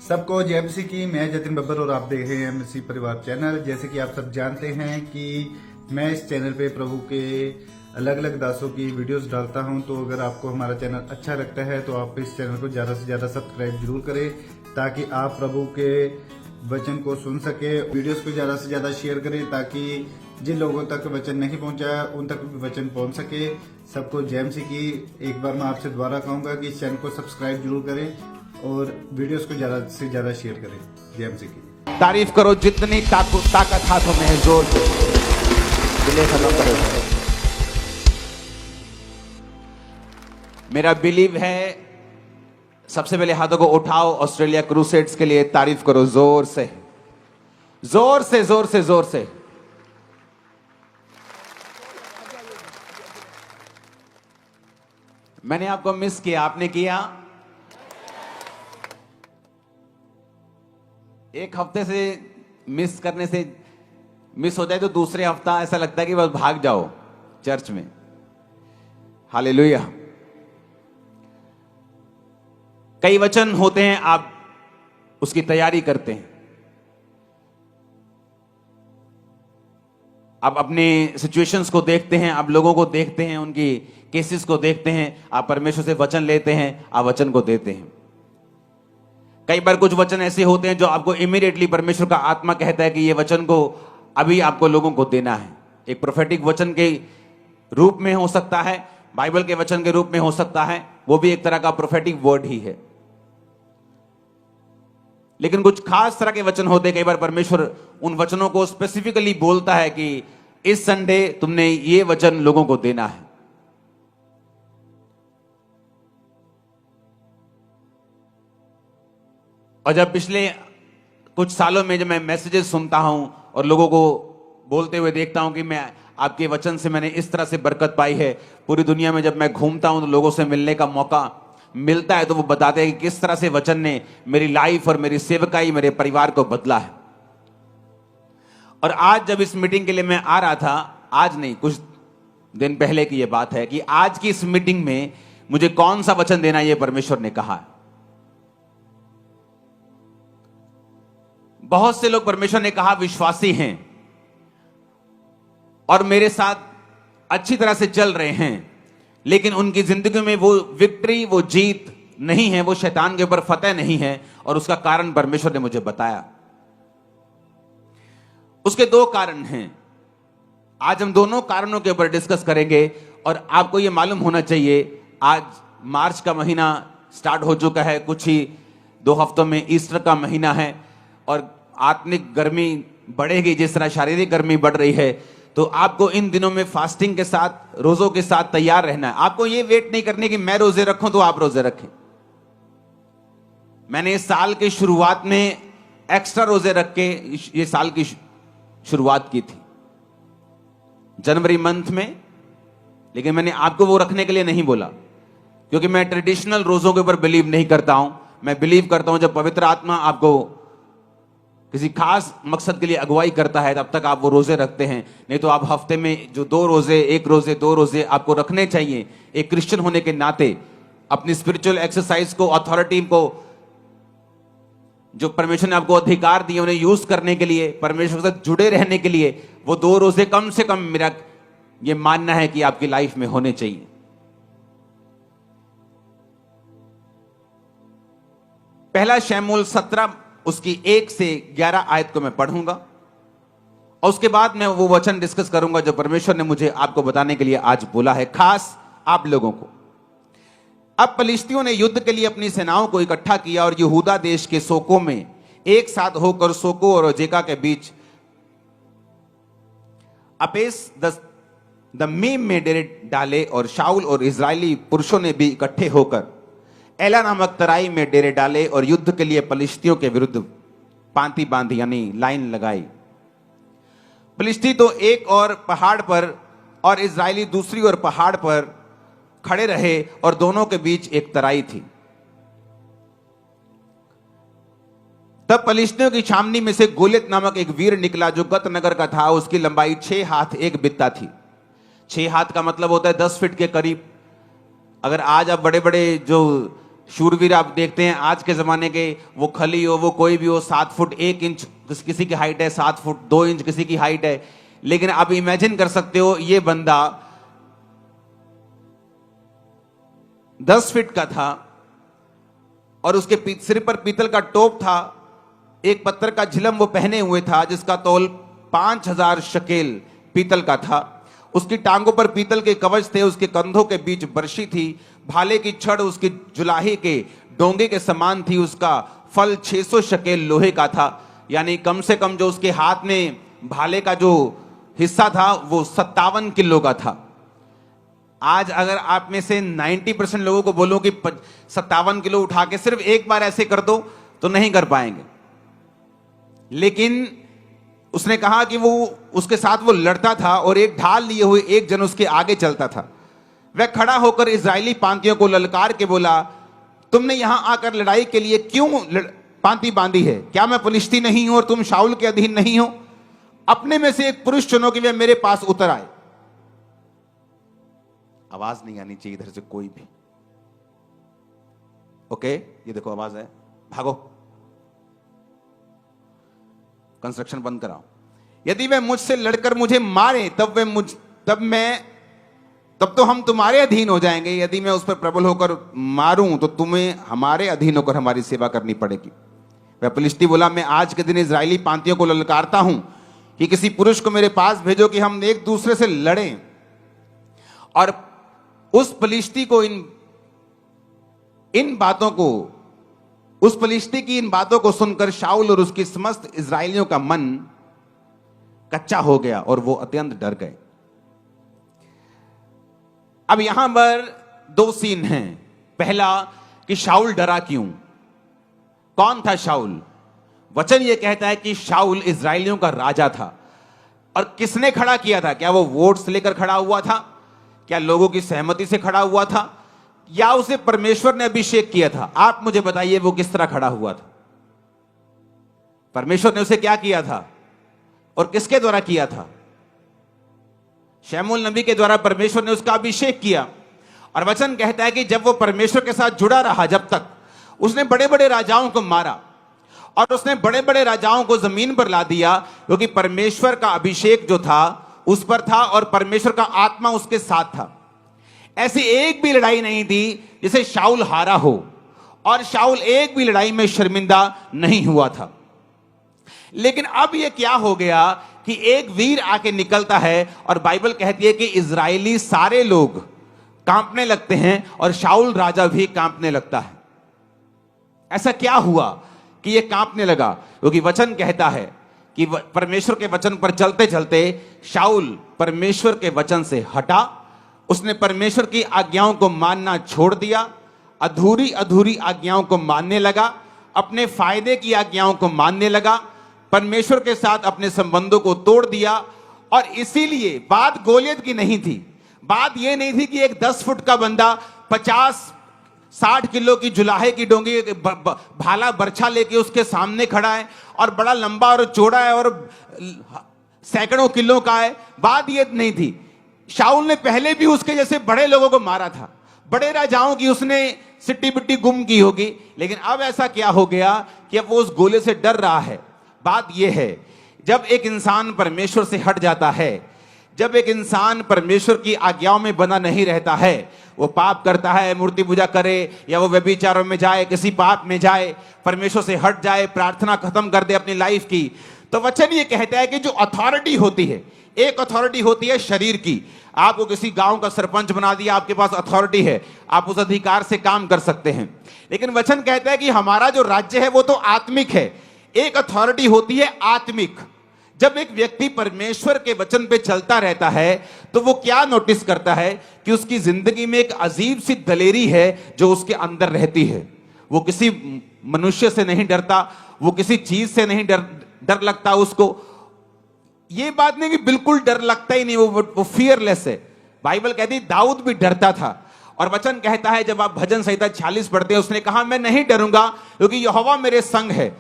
सबको जय मसीह की। मैं जतिन बब्बर और आप देख रहे हैं मसीह परिवार चैनल। जैसे कि आप सब जानते हैं कि मैं इस चैनल पे प्रभु के अलग अलग दासों की वीडियोस डालता हूं, तो अगर आपको हमारा चैनल अच्छा लगता है तो आप इस चैनल को ज़्यादा से ज़्यादा सब्सक्राइब जरूर करें, ताकि आप प्रभु के वचन को सुन सके। वीडियोस को ज़्यादा से ज़्यादा शेयर करें, ताकि जिन लोगों तक वचन नहीं पहुंचा उन तक भी वचन पहुंच सके। सबको जय मसीह की। एक बार मैं आपसे दोबारा कहूँगा कि इस चैनल को सब्सक्राइब जरूर करें और वीडियोस को ज़्यादा से ज़्यादा शेयर करें। जय मसीह की। तारीफ करो जितनी ताकत हाथों में है, जोर से दिले खत्म करो। मेरा बिलीव है, सबसे पहले हाथों को उठाओ, ऑस्ट्रेलिया क्रूसेड्स के लिए तारीफ करो जोर से जोर से जोर से जोर से। मैंने आपको मिस किया, आपने किया। एक हफ्ते से मिस करने से मिस हो जाए तो दूसरे हफ्ता ऐसा लगता है कि बस भाग जाओ चर्च में। हालेलुया। कई वचन होते हैं, आप उसकी तैयारी करते हैं, आप अपने सिचुएशंस को देखते हैं, आप लोगों को देखते हैं, उनकी केसेस को देखते हैं, आप परमेश्वर से वचन लेते हैं, आप वचन को देते हैं। कई बार कुछ वचन ऐसे होते हैं जो आपको इमीडिएटली परमेश्वर का आत्मा कहता है कि ये वचन को अभी आपको लोगों को देना है। एक प्रोफेटिक वचन के रूप में हो सकता है, बाइबल के वचन के रूप में हो सकता है, वो भी एक तरह का प्रोफेटिक वर्ड ही है। लेकिन कुछ खास तरह के वचन होते हैं, कई बार परमेश्वर उन वचनों को स्पेसिफिकली बोलता है कि इस संडे तुमने ये वचन लोगों को देना है। और जब पिछले कुछ सालों में जब मैं मैसेजेस सुनता हूं और लोगों को बोलते हुए देखता हूं कि मैं आपके वचन से मैंने इस तरह से बरकत पाई है, पूरी दुनिया में जब मैं घूमता हूं तो लोगों से मिलने का मौका मिलता है तो वो बताते हैं कि किस तरह से वचन ने मेरी लाइफ और मेरी सेवकाई, मेरे परिवार को बदला है। और आज जब इस मीटिंग के लिए मैं आ रहा था, आज नहीं कुछ दिन पहले की ये बात है, कि आज की इस मीटिंग में मुझे कौन सा वचन देना ये परमेश्वर ने कहा है। बहुत से लोग परमेश्वर ने कहा विश्वासी हैं और मेरे साथ अच्छी तरह से चल रहे हैं, लेकिन उनकी जिंदगी में वो विक्ट्री, वो जीत नहीं है, वो शैतान के ऊपर फतेह नहीं है। और उसका कारण परमेश्वर ने मुझे बताया। उसके दो कारण हैं। आज हम दोनों कारणों के ऊपर डिस्कस करेंगे। और आपको ये मालूम होना चाहिए, आज मार्च का महीना स्टार्ट हो चुका है, कुछ ही 2 हफ्तों में ईस्टर का महीना है और आत्मिक गर्मी बढ़ेगी। जिस तरह शारीरिक गर्मी बढ़ रही है, तो आपको इन दिनों में फास्टिंग के साथ, रोजों के साथ तैयार रहना है। आपको ये वेट नहीं करने कि मैं रोजे रखूं तो आप रोजे रखें। मैंने इस साल की शुरुआत में एक्स्ट्रा रोजे रख के ये साल की शुरुआत की थी, जनवरी मंथ में। लेकिन मैंने आपको वो रखने के लिए नहीं बोला, क्योंकि मैं ट्रेडिशनल रोजों के ऊपर बिलीव नहीं करता हूं। मैं बिलीव करता हूं जब पवित्र आत्मा आपको किसी खास मकसद के लिए अगुवाई करता है, तब तक आप वो रोजे रखते हैं। नहीं तो आप हफ्ते में जो 2 रोजे, 1 रोजे, 2 रोजे आपको रखने चाहिए। एक क्रिश्चियन होने के नाते अपनी स्पिरिचुअल एक्सरसाइज को, अथॉरिटी को, जो परमेश्वर ने आपको अधिकार दिए उन्हें यूज करने के लिए, परमेश्वर के साथ जुड़े रहने के लिए, वो 2 रोजे कम से कम, मेरा ये मानना है कि आपकी लाइफ में होने चाहिए। पहला शमूएल 17 उसकी 1 से 11 आयत को मैं पढ़ूंगा और उसके बाद मैं वो वचन डिस्कस करूंगा जो परमेश्वर ने मुझे आपको बताने के लिए आज बोला है, खास आप लोगों को। अब पलिश्तियों ने युद्ध के लिए अपनी सेनाओं को इकट्ठा किया और यहूदा देश के सोको में एक साथ होकर सोको और अजेका के बीच अपेस दमीम में डेरे डाले। और शाऊल और इजरायली पुरुषों ने भी इकट्ठे होकर एला नामक तराई में डेरे डाले और युद्ध के लिए पलिश्तियों के विरुद्ध पांति बांधी, यानी लाइन लगाई। पलिश्ती तो एक और पहाड़ पर और इजरायली दूसरी ओर पहाड़ पर खड़े रहे और दोनों के बीच एक तराई थी। तब पलिश्तियों की छावनी में से गोलियत नामक एक वीर निकला जो गत नगर का था। उसकी लंबाई 6 हाथ 1 बित्ता थी। 6 हाथ का मतलब होता है 10 फीट के करीब। अगर आज आप बड़े बड़े जो शूरवीर आप देखते हैं आज के जमाने के, वो खली हो वो कोई भी हो, 7 फुट 1 इंच किसी की हाइट है, 7 फुट 2 इंच किसी की हाइट है। लेकिन आप इमेजिन कर सकते हो ये बंदा 10 फीट का था और उसके सिर पर पीतल का टोप था, एक पत्थर का झिलम वो पहने हुए था जिसका तौल 5000 शकेल पीतल का था। उसकी टांगों पर पीतल के कवच थे, उसके कंधों के बीच बर्शी थी, भाले की छड़ उसकी जुलाहे के डोंगे के समान थी, उसका फल 600 शकेल लोहे का था। यानी कम से कम जो उसके हाथ में भाले का जो हिस्सा था वो 57 किलो का था। आज अगर आप में से 90% लोगों को बोलो कि 57 किलो उठा के सिर्फ एक बार ऐसे कर दो तो नहीं कर पाएंगे। लेकिन उसने कहा कि वो उसके साथ वो लड़ता था और एक ढाल लिए हुए एक जन उसके आगे चलता था। वह खड़ा होकर इजरायली पांतियों को ललकार के बोला, तुमने यहां आकर लड़ाई के लिए क्यों पांति बांधी है? क्या मैं फलिश्ती नहीं हूं और तुम शाऊल के अधीन नहीं हो? अपने में से एक पुरुष चुनो कि वे मेरे पास उतर आए। आवाज नहीं आनी चाहिए इधर से कोई भी। ओके, ये देखो आवाज है, भागो, कंस्ट्रक्शन बंद कराओ। यदि वह मुझसे लड़कर मुझे मारे तब तो हम तुम्हारे अधीन हो जाएंगे। यदि मैं उस पर प्रबल होकर मारूं तो तुम्हें हमारे अधीन होकर हमारी सेवा करनी पड़ेगी। वह फलिश्ती बोला, मैं आज के दिन इजरायली पांतियों को ललकारता हूं कि किसी पुरुष को मेरे पास भेजो कि हम एक दूसरे से लड़ें। और उस फलिश्ती की इन बातों को सुनकर शाऊल और उसकी समस्त इजरायलियों का मन कच्चा हो गया और वो अत्यंत डर गए। अब यहां पर 2 सीन हैं। पहला कि शाऊल डरा क्यों? कौन था शाऊल? वचन यह कहता है कि शाऊल इजरायलियों का राजा था। और किसने खड़ा किया था? क्या वो वोट्स लेकर खड़ा हुआ था? क्या लोगों की सहमति से खड़ा हुआ था? या उसे परमेश्वर ने अभिषेक किया था? आप मुझे बताइए वो किस तरह खड़ा हुआ था? परमेश्वर ने उसे क्या किया था और किसके द्वारा किया था? शमूएल नबी के द्वारा परमेश्वर ने उसका अभिषेक किया। और वचन कहता है कि जब वो परमेश्वर के साथ जुड़ा रहा, जब तक उसने बड़े बड़े राजाओं को मारा और उसने बड़े बड़े राजाओं को जमीन पर ला दिया, क्योंकि परमेश्वर का अभिषेक जो था उस पर था और परमेश्वर का आत्मा उसके साथ था। ऐसी एक भी लड़ाई नहीं थी जिसे शाऊल हारा हो, और शाऊल एक भी लड़ाई में शर्मिंदा नहीं हुआ था। लेकिन अब यह क्या हो गया कि एक वीर आके निकलता है और बाइबल कहती है कि इजरायली सारे लोग कांपने लगते हैं और शाऊल राजा भी कांपने लगता है। ऐसा क्या हुआ कि यह कांपने लगा? क्योंकि वचन कहता है कि परमेश्वर के वचन पर चलते चलते शाऊल परमेश्वर के वचन से हटा। उसने परमेश्वर की आज्ञाओं को मानना छोड़ दिया, अधूरी अधूरी आज्ञाओं को मानने लगा, अपने फायदे की आज्ञाओं को मानने लगा, परमेश्वर के साथ अपने संबंधों को तोड़ दिया। और इसीलिए बात गोलियत की नहीं थी। बात यह नहीं थी कि एक 10 फुट का बंदा 50-60 किलो की जुलाहे की डोंगी भाला बर्छा लेके उसके सामने खड़ा है और बड़ा लंबा और चौड़ा है और सैकड़ों किलो का है। बात यह नहीं थी। शाऊल ने पहले भी उसके जैसे बड़े लोगों को मारा था, बड़े राजाओं की उसने सिट्टी बिट्टी गुम की होगी। लेकिन अब ऐसा क्या हो गया कि अब वो उस गोले से डर रहा है। बात यह है, जब एक इंसान परमेश्वर से हट जाता है, जब एक इंसान परमेश्वर की आज्ञाओं में बना नहीं रहता है, वो पाप करता है, मूर्ति पूजा करे या वो व्यभिचारों में जाए, किसी पाप में जाए, परमेश्वर से हट जाए, प्रार्थना खत्म कर दे अपनी लाइफ की, तो वचन ये कहता है कि जो अथॉरिटी होती है, एक अथॉरिटी होती है शरीर की। आपको किसी गांव का सरपंच बना दिया, आपके पास अथॉरिटी है, आप उस अधिकार से काम कर सकते हैं। लेकिन वचन कहता है कि हमारा जो राज्य है वो तो आत्मिक है। एक अथॉरिटी होती है आत्मिक। जब एक व्यक्ति परमेश्वर के वचन पे चलता रहता है तो वो क्या नोटिस करता है कि उसकी जिंदगी में एक अजीब सी दलेरी है जो उसके अंदर रहती है। वो किसी मनुष्य से नहीं डरता, वो किसी चीज से नहीं डर लगता उसको। ये बात नहीं कि बिल्कुल डर लगता ही नहीं, वो फियरलेस है। बाइबल कहती है दाऊद भी डरता था। और वचन कहता है, जब आप भजन संहिता 46 पढ़ते हैं, उसने कहा मैं नहीं डरूंगा क्योंकि यहोवा मेरे संग है।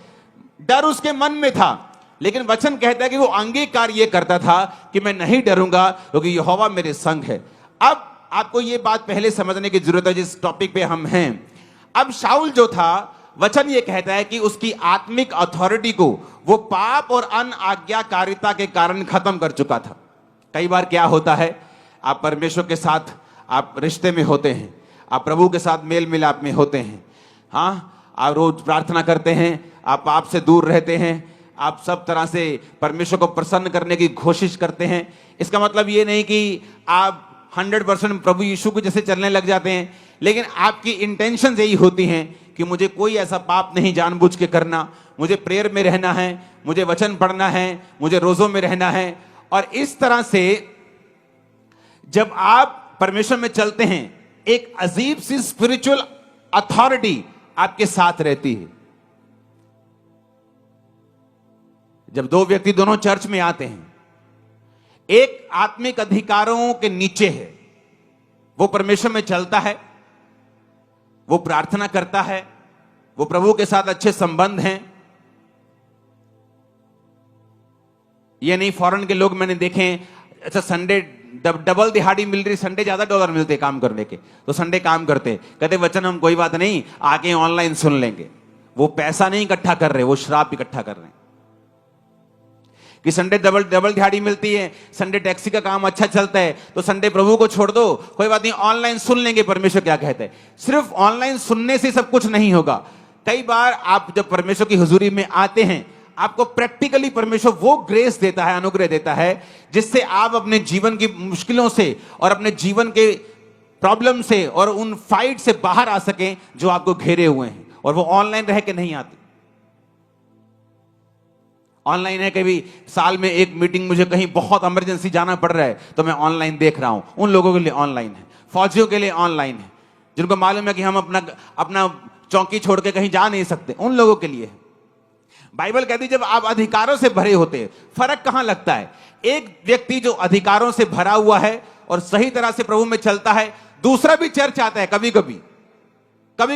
डर उसके मन में था, लेकिन वचन कहता है कि वो अंगीकार ये करता था कि मैं नहीं डरूंगा क्योंकि यहोवा मेरे संग है। अब आपको ये बात पहले समझने की जरूरत है जिस टॉपिक पे हम हैं। अब शाऊल जो था, वचन ये कहता है कि उसकी आत्मिक अथॉरिटी को वो पाप और अनाज्ञाकारिता के कारण खत्म कर चुका था। कई बार क्या होता है, आप परमेश्वर के साथ आप रिश्ते में होते हैं, आप प्रभु के साथ मेल मिलाप में होते हैं, हाँ, आप रोज प्रार्थना करते हैं, आप पाप से दूर रहते हैं, आप सब तरह से परमेश्वर को प्रसन्न करने की कोशिश करते हैं। इसका मतलब ये नहीं कि आप 100% प्रभु यीशु को जैसे चलने लग जाते हैं, लेकिन आपकी इंटेंशन यही होती हैं कि मुझे कोई ऐसा पाप नहीं जानबूझ के करना, मुझे प्रेयर में रहना है, मुझे वचन पढ़ना है, मुझे रोजों में रहना है। और इस तरह से जब आप परमेश्वर में चलते हैं, एक अजीब सी स्पिरिचुअल अथॉरिटी आपके साथ रहती है। जब दो व्यक्ति दोनों चर्च में आते हैं, एक आत्मिक अधिकारों के नीचे है, वो परमेश्वर में चलता है, वो प्रार्थना करता है, वो प्रभु के साथ अच्छे संबंध हैं। ये नहीं, फॉरेन के लोग मैंने देखे हैं, अच्छा संडे डबल दिहाड़ी मिल रही, संडे ज्यादा डॉलर मिलते काम करने के, तो संडे काम करते, कहते वचन हम कोई बात नहीं आके ऑनलाइन सुन लेंगे। वो पैसा नहीं इकट्ठा कर रहे, वो श्राप इकट्ठा कर रहे हैं कि संडे डबल दिहाड़ी मिलती है, संडे टैक्सी का काम अच्छा चलता है, तो संडे प्रभु को छोड़ दो, कोई बात नहीं ऑनलाइन सुन लेंगे परमेश्वर क्या कहते हैं। सिर्फ ऑनलाइन सुनने से सब कुछ नहीं होगा। कई बार आप जब परमेश्वर की हुजूरी में आते हैं, आपको प्रैक्टिकली परमेश्वर वो ग्रेस देता है, अनुग्रह देता है, जिससे आप अपने जीवन की मुश्किलों से और अपने जीवन के प्रॉब्लम से और उन फाइट से बाहर आ सकें जो आपको घेरे हुए हैं। और वो ऑनलाइन रह के नहीं आती। ऑनलाइन है, कभी साल में एक मीटिंग, मुझे कहीं बहुत इमरजेंसी जाना पड़ रहा है तो मैं ऑनलाइन देख रहा हूं। उन लोगों के लिए ऑनलाइन है, फौजियों के लिए ऑनलाइन है, जिनको मालूम है कि हम अपना चौकी छोड़ के कहीं जा नहीं सकते, उन लोगों के लिए है। बाइबल कहती है जब आप अधिकारों से भरे होते हैं, फर्क कहां लगता है, एक व्यक्ति जो अधिकारों से भरा हुआ है और सही तरह से प्रभु में चलता है, दूसरा भी चर्च आता है, कभी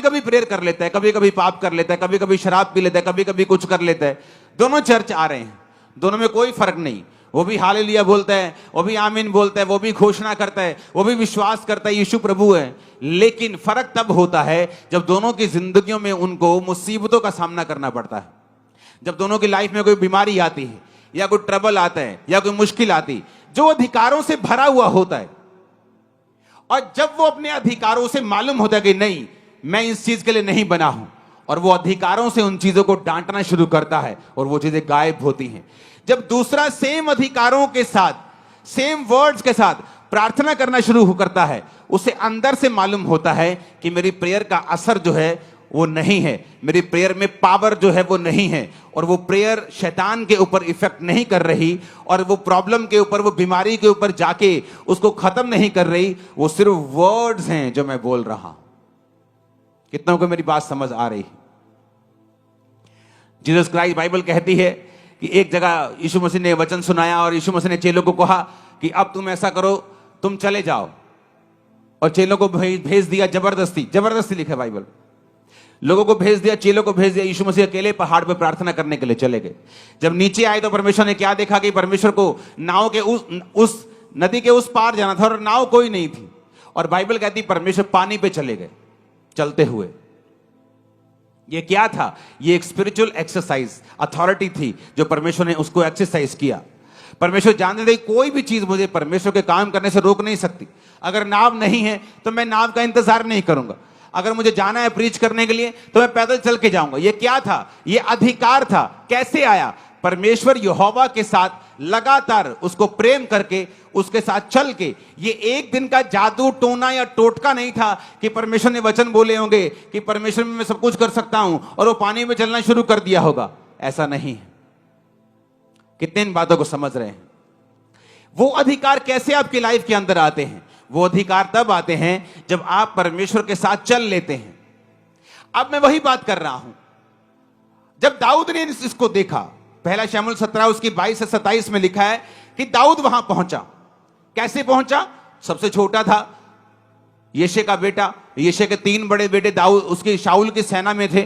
कभी प्रेयर कर लेता है, कभी कभी पाप कर लेता है, कभी कभी शराब पी लेता है, कभी कभी कुछ कर लेता है, दोनों चर्च आ रहे हैं, दोनों में कोई फर्क नहीं। वो भी हालेलुया बोलता है, वो भी आमीन बोलता है, वो भी घोषणा करता है, वो भी विश्वास करता है यीशु प्रभु है। लेकिन फर्क तब होता है जब दोनों की जिंदगियों में उनको मुसीबतों का सामना करना पड़ता है, जब दोनों की लाइफ में कोई बीमारी आती है या कोई ट्रबल आता है या कोई मुश्किल आती, जो अधिकारों से भरा हुआ होता है, और जब वो अपने अधिकारों से मालूम होता है कि नहीं मैं इस चीज के लिए नहीं बना हूं, और वो अधिकारों से उन चीजों को डांटना शुरू करता है और वो चीजें गायब होती हैं। जब दूसरा सेम अधिकारों के साथ, सेम वर्ड्स के साथ प्रार्थना करना शुरू करता है, उसे अंदर से मालूम होता है कि मेरी प्रेयर का असर जो है वो नहीं है, मेरी प्रेयर में पावर जो है वो नहीं है, और वो प्रेयर शैतान के ऊपर इफेक्ट नहीं कर रही, और वो प्रॉब्लम के ऊपर, वो बीमारी के ऊपर जाके उसको खत्म नहीं कर रही, वो सिर्फ वर्ड्स हैं जो मैं बोल रहा हूं। कितनों को मेरी बात समझ आ रही है? जीसस क्राइस्ट, बाइबल कहती है कि एक जगह यीशु मसीह ने वचन सुनाया और यीशु मसीह ने चेलों को कहा कि अब तुम ऐसा करो, तुम चले जाओ, और चेलों को भेज दिया, जबरदस्ती लिखा है बाइबल, लोगों को भेज दिया, चेलों को भेज दिया। यीशु मसीह अकेले पहाड़ पर प्रार्थना करने के लिए चले गए। जब नीचे आए तो परमेश्वर ने क्या देखा कि परमेश्वर को नाव के उस नदी के उस पार जाना था और नाव कोई नहीं थी, और बाइबल कहती परमेश्वर पानी पे चले गए चलते हुए। ये क्या था? ये एक स्पिरिचुअल एक्सरसाइज, अथॉरिटी थी जो परमेश्वर ने उसको एक्सरसाइज किया। परमेश्वर जानते थे कोई भी चीज मुझे परमेश्वर के काम करने से रोक नहीं सकती। अगर नाव नहीं है तो मैं नाव का इंतजार नहीं करूंगा, अगर मुझे जाना है प्रीच करने के लिए तो मैं पैदल चल के जाऊंगा। ये क्या था? ये अधिकार था। कैसे आया? परमेश्वर यहोवा के साथ लगातार उसको प्रेम करके, उसके साथ चल के। ये एक दिन का जादू टोना या टोटका नहीं था कि परमेश्वर ने वचन बोले होंगे कि परमेश्वर में मैं सब कुछ कर सकता हूं और वो पानी में चलना शुरू कर दिया होगा। ऐसा नहीं है। कितने इन बातों को समझ रहे हैं? वो अधिकार कैसे आपकी लाइफ के अंदर आते हैं? वो अधिकार तब आते हैं जब आप परमेश्वर के साथ चल लेते हैं। अब मैं वही बात कर रहा हूं। जब दाऊद ने इसको देखा, पहला शमूएल 17 उसकी 22 से 27 में लिखा है कि दाऊद वहां पहुंचा। कैसे पहुंचा? सबसे छोटा था, यिशै का बेटा। यिशै के 3 बड़े बेटे दाऊद उसकी शाऊल की सेना में थे,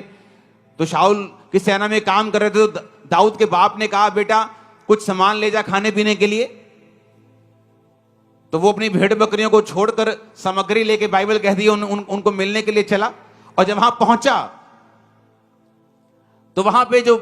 तो शाऊल की सेना में काम कर रहे थे। तो दाऊद के बाप ने कहा, बेटा कुछ सामान ले जा खाने पीने के लिए। तो वो अपनी भेड़ बकरियों को छोड़कर सामग्री लेके, बाइबल कहती है उनको मिलने के लिए चला, और जब वहां पहुंचा तो वहां पे जो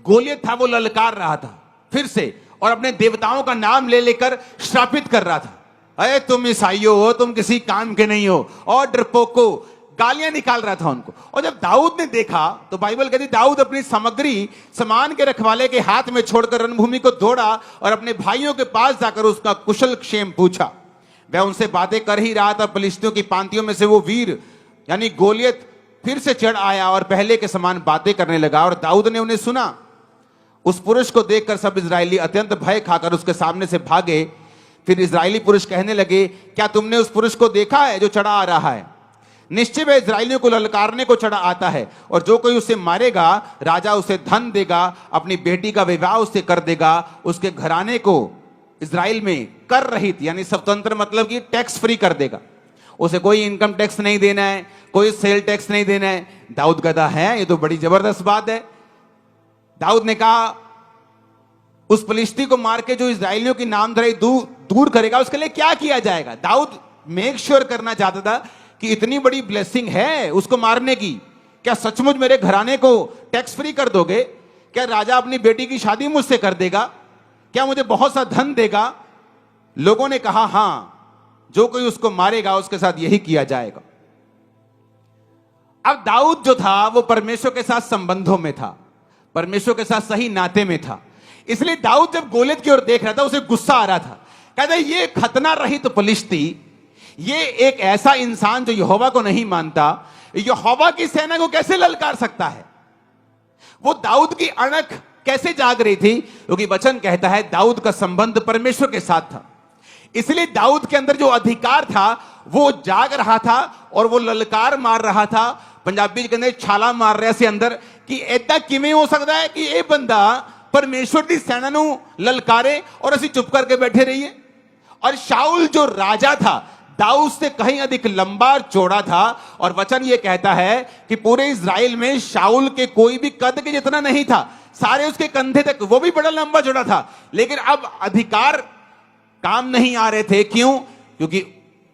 गोलियत था वो ललकार रहा था फिर से, और अपने देवताओं का नाम ले लेकर श्रापित कर रहा था, अरे तुम ईसाइयों हो, तुम किसी काम के नहीं हो, और डरपोको, गालियां निकाल रहा था उनको। और जब दाऊद ने देखा तो बाइबल कहती दाऊद अपनी सामग्री सामान के रखवाले के हाथ में छोड़कर रणभूमि को दौड़ा और अपने भाइयों के पास जाकर उसका कुशल क्षेम पूछा। वह उनसे बातें कर ही रहा था, फिलिस्तियों की पांतियों में से वो वीर यानी गोलियत फिर से चढ़ आया और पहले के समान बातें करने लगा, और दाऊद ने उन्हें सुना। उस पुरुष को देखकर सब इजरायली अत्यंत भय खाकर उसके सामने से भागे। फिर इजरायली पुरुष कहने लगे, क्या तुमने उस पुरुष को देखा है जो चढ़ा आ रहा है? निश्चय वह इजरायलियों को ललकारने को चढ़ा आता है, और जो कोई उसे मारेगा राजा उसे धन देगा, अपनी बेटी का विवाह उससे कर देगा, उसके घराने को इजराइल में कर रहित यानी स्वतंत्र मतलब कि टैक्स फ्री कर देगा, उसे कोई इनकम टैक्स नहीं देना है, कोई सेल टैक्स नहीं देना है। दाऊद गधा है, ये तो बड़ी जबरदस्त बात है। दाऊद ने कहा उस फलिश्ती को मार के जो इजरायलियों की नामधराई दूर करेगा उसके लिए क्या किया जाएगा। दाऊद मेक श्योर करना चाहता था कि इतनी बड़ी ब्लेसिंग है उसको मारने की, क्या सचमुच मेरे घराने को टैक्स फ्री कर दोगे? क्या राजा अपनी बेटी की शादी मुझसे कर देगा? क्या मुझे बहुत सा धन देगा? लोगों ने कहा हां, जो कोई उसको मारेगा उसके साथ यही किया जाएगा। अब दाऊद जो था वो परमेश्वर के साथ संबंधों में था, परमेश्वर के साथ सही नाते में था, इसलिए दाऊद जब गोलियत की ओर देख रहा था उसे गुस्सा आ रहा था। कहता ये खतना रहित फलिश्ती, ये एक ऐसा इंसान जो यहोवा को नहीं मानता, यहोवा की सेना को कैसे ललकार सकता है? वो दाऊद की अणख कैसे जाग रही थी? क्योंकि वचन कहता है दाऊद का संबंध परमेश्वर के साथ था, इसलिए दाऊद के अंदर जो अधिकार था वो जाग रहा था और वो ललकार मार रहा था। पंजाबी के अंदर छाला मार रहा से अंदर कि ऐसा किवें हो सकता है कि ये बंदा परमेश्वर की सेना नूं ललकारे और ਅਸੀਂ चुप करके बैठे रहिए। और शाऊल जो राजा था दाऊद से कहीं अधिक लंबा चौड़ा था, और वचन ये कहता है कि पूरे इजराइल में शाऊल के कोई भी कद के जितना नहीं था, सारे उसके कंधे तक, वो भी बड़ा लंबा चौड़ा था। लेकिन अब अधिकार काम नहीं आ रहे थे, क्यों? क्योंकि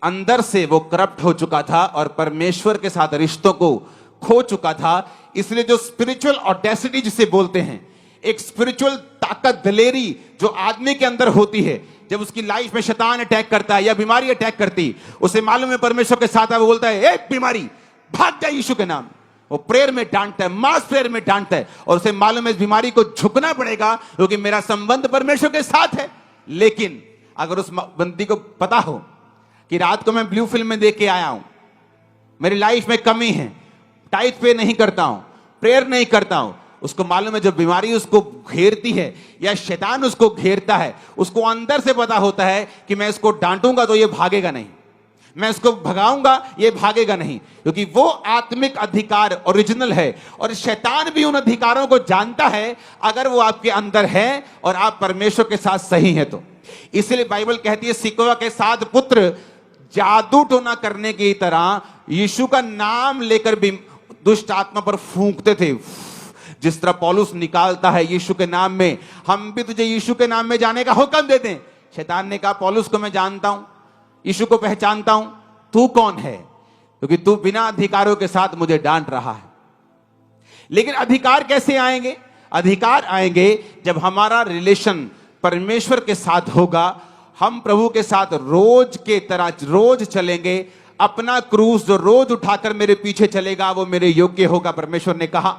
अंदर से वो करप्ट हो चुका था और परमेश्वर के साथ रिश्तों को खो चुका था। इसलिए जो स्पिरिचुअल ऑडेसिटी जिसे बोलते हैं, एक स्पिरिचुअल ताकत, दलेरी जो आदमी के अंदर होती है, जब उसकी लाइफ में शैतान अटैक करता है या बीमारी अटैक करती, उसे मालूम है परमेश्वर के साथ है, वो बोलता है ए बीमारी भाग जा यीशु के नाम। वो प्रेयर में डांटता है, मास प्रेयर में डांटता है, और उसे मालूम है इस बीमारी को झुकना पड़ेगा क्योंकि मेरा संबंध परमेश्वर के साथ है। लेकिन अगर उस बंदी को पता हो कि रात को मैं ब्लू फिल्म में देख के आया हूं, मेरी लाइफ में कमी है, टाइट पे नहीं करता हूं, प्रेयर नहीं करता हूं, उसको मालूम है जब बीमारी उसको घेरती है या शैतान उसको घेरता है, उसको अंदर से पता होता है कि मैं इसको डांटूंगा तो ये भागेगा नहीं, मैं इसको भगाऊंगा ये भागेगा नहीं, क्योंकि वो आत्मिक अधिकार ओरिजिनल है। और शैतान भी उन अधिकारों को जानता है अगर वो आपके अंदर है और आप परमेश्वर के साथ सही हैं तो। इसलिए बाइबल कहती है सिकोवा के 7 पुत्र जादू टोना करने की तरह यीशु का नाम लेकर भी दुष्ट आत्मा पर फूंकते थे। जिस तरह पौलुस निकालता है यीशु के नाम में, हम भी तुझे यीशु के नाम में जाने का हुक्म देते हैं। शैतान ने कहा पौलुस को मैं जानता हूं, यीशु को पहचानता हूं, तू कौन है? क्योंकि तू बिना अधिकारों के साथ मुझे डांट रहा है। लेकिन अधिकार कैसे आएंगे? अधिकार आएंगे जब हमारा रिलेशन परमेश्वर के साथ होगा। हम प्रभु के साथ रोज के तरह रोज चलेंगे। अपना क्रूस जो रोज उठाकर मेरे पीछे चलेगा वो मेरे योग्य होगा, परमेश्वर ने कहा।